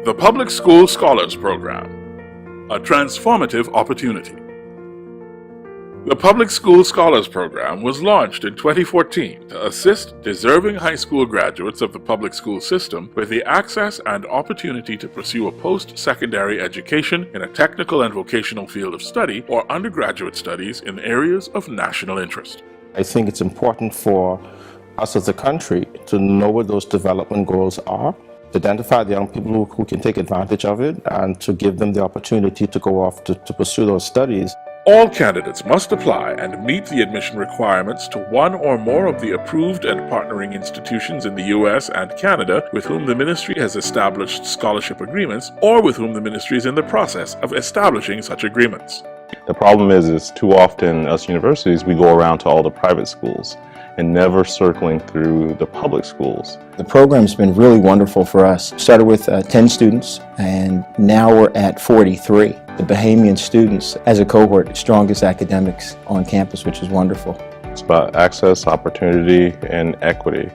The Public School Scholars Program, a transformative opportunity. The Public School Scholars Program was launched in 2014 to assist deserving high school graduates of the public school system with the access and opportunity to pursue a post-secondary education in a technical and vocational field of study or undergraduate studies in areas of national interest. I think it's important for us as a country to know what those development goals are, to identify the young people who can take advantage of it, and to give them the opportunity to go off to pursue those studies. All candidates must apply and meet the admission requirements to one or more of the approved and partnering institutions in the U.S. and Canada with whom the ministry has established scholarship agreements or with whom the ministry is in the process of establishing such agreements. The problem is too often us universities, we go around to all the private schools and never circling through the public schools. The program's been really wonderful for us. Started with 10 students, and now we're at 43. The Bahamian students, as a cohort, strongest academics on campus, which is wonderful. It's about access, opportunity, and equity.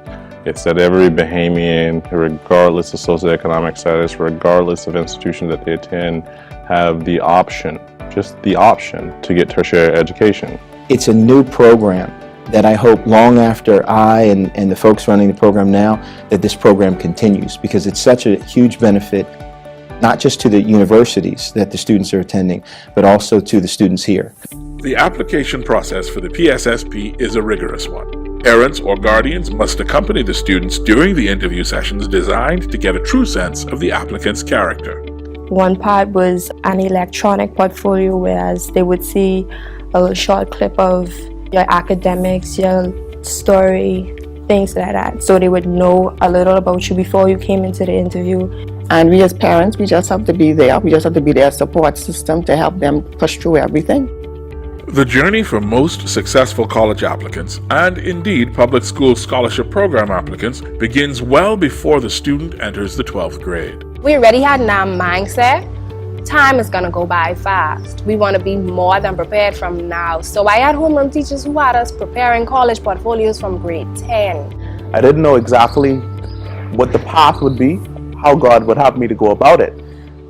It's that every Bahamian, regardless of socioeconomic status, regardless of institution that they attend, have the option, just the option, to get tertiary education. It's a new program that I hope long after I and the folks running the program now, that this program continues, because it's such a huge benefit, not just to the universities that the students are attending, but also to the students here. The application process for the PSSP is a rigorous one. Parents or guardians must accompany the students during the interview sessions designed to get a true sense of the applicant's character. One part was an electronic portfolio, whereas they would see a short clip of your academics, your story, things like that. So they would know a little about you before you came into the interview. And we as parents, we just have to be there. We just have to be their support system to help them push through everything. The journey for most successful college applicants, and indeed public school scholarship program applicants, begins well before the student enters the 12th grade. We already had in our mindset, time is going to go by fast. We want to be more than prepared from now. So I had homeroom teachers who had us preparing college portfolios from grade 10. I didn't know exactly what the path would be, how God would have me to go about it,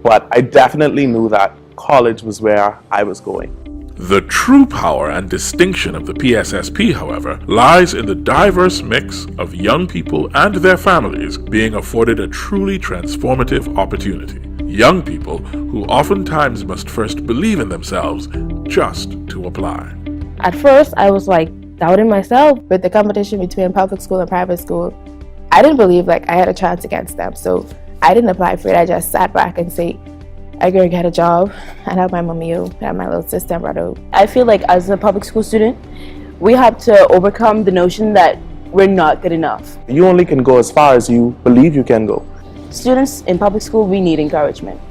but I definitely knew that college was where I was going. The true power and distinction of the PSSP, however, lies in the diverse mix of young people and their families being afforded a truly transformative opportunity. Young people who oftentimes must first believe in themselves just to apply. At first, I was doubting myself with the competition between public school and private school. I didn't believe I had a chance against them, so I didn't apply for it. I just sat back and say, I'm going to get a job and have my mommy, have my little sister and brother. I feel like as a public school student, we have to overcome the notion that we're not good enough. You only can go as far as you believe you can go. Students in public school, we need encouragement.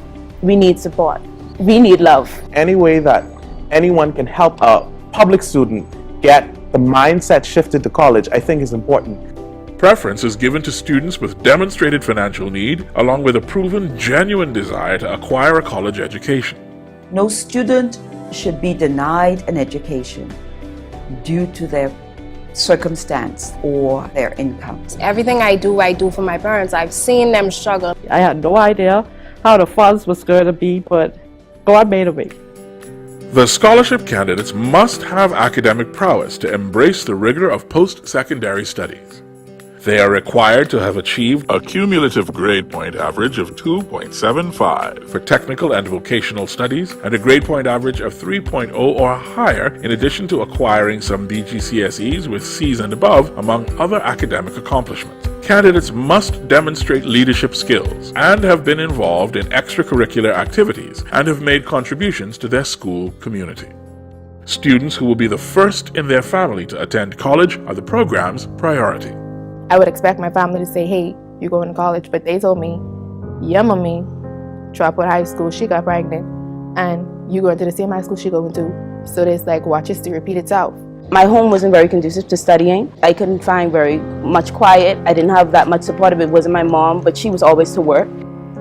We need support. We need love. Any way that anyone can help a public student get the mindset shifted to college, I think is important. Preference is given to students with demonstrated financial need, along with a proven, genuine desire to acquire a college education. No student should be denied an education due to their circumstance or their income. Everything I do for my parents. I've seen them struggle. I had no idea how the funds was going to be, but God made a way. The scholarship candidates must have academic prowess to embrace the rigor of post-secondary studies. They are required to have achieved a cumulative grade point average of 2.75 for technical and vocational studies and a grade point average of 3.0 or higher, in addition to acquiring some BGCSEs with C's and above, among other academic accomplishments. Candidates must demonstrate leadership skills and have been involved in extracurricular activities and have made contributions to their school community. Students who will be the first in their family to attend college are the program's priority. I would expect my family to say, hey, you're going to college, but they told me, your mommy dropped out of high school, she got pregnant, and you going to the same high school she going to. So there's watch history repeat itself. My home wasn't very conducive to studying. I couldn't find very much quiet. I didn't have that much support. It wasn't my mom, but she was always to work.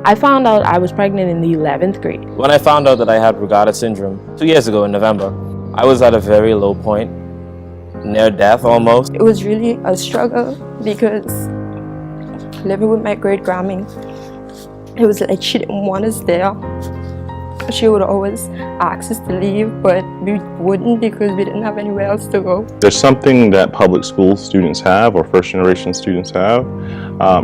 I found out I was pregnant in the 11th grade. When I found out that I had Brugada syndrome 2 years ago in November, I was at a very low point, near death almost. It was really a struggle because living with my great Grammy It was like she didn't want us there. She would always ask us to leave, but we wouldn't because we didn't have anywhere else to go. There's something that public school students have, or first generation students have,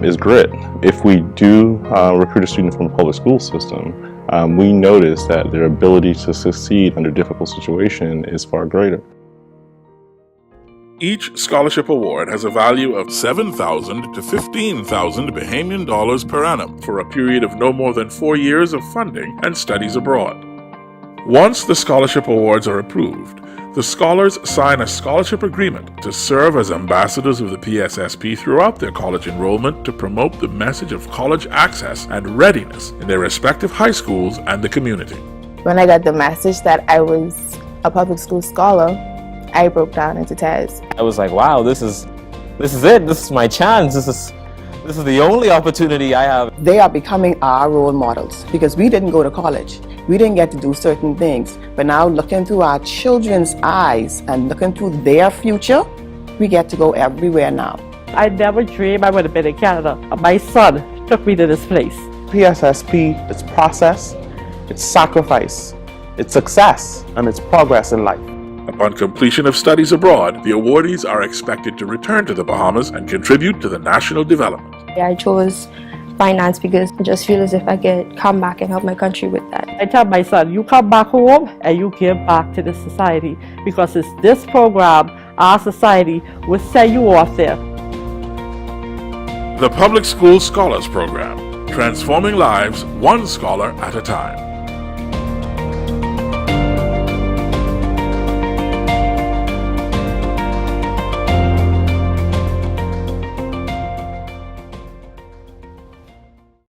is grit. If we do recruit a student from the public school system, we notice that their ability to succeed under difficult situation is far greater. Each scholarship award has a value of $7,000 to $15,000 Bahamian dollars per annum for a period of no more than 4 years of funding and studies abroad. Once the scholarship awards are approved, the scholars sign a scholarship agreement to serve as ambassadors of the PSSP throughout their college enrollment to promote the message of college access and readiness in their respective high schools and the community. When I got the message that I was a public school scholar, I broke down into tears. I was like, wow, this is it. This is my chance. This is the only opportunity I have. They are becoming our role models because we didn't go to college. We didn't get to do certain things. But now looking through our children's eyes and looking through their future, we get to go everywhere now. I never dreamed I would have been in Canada. My son took me to this place. PSSP, it's process, it's sacrifice, it's success, and it's progress in life. Upon completion of studies abroad, the awardees are expected to return to the Bahamas and contribute to the national development. I chose finance because I just feel as if I could come back and help my country with that. I tell my son, you come back home and you give back to the society because it's this program, our society, will send you off there. The Public School Scholars Program, transforming lives one scholar at a time.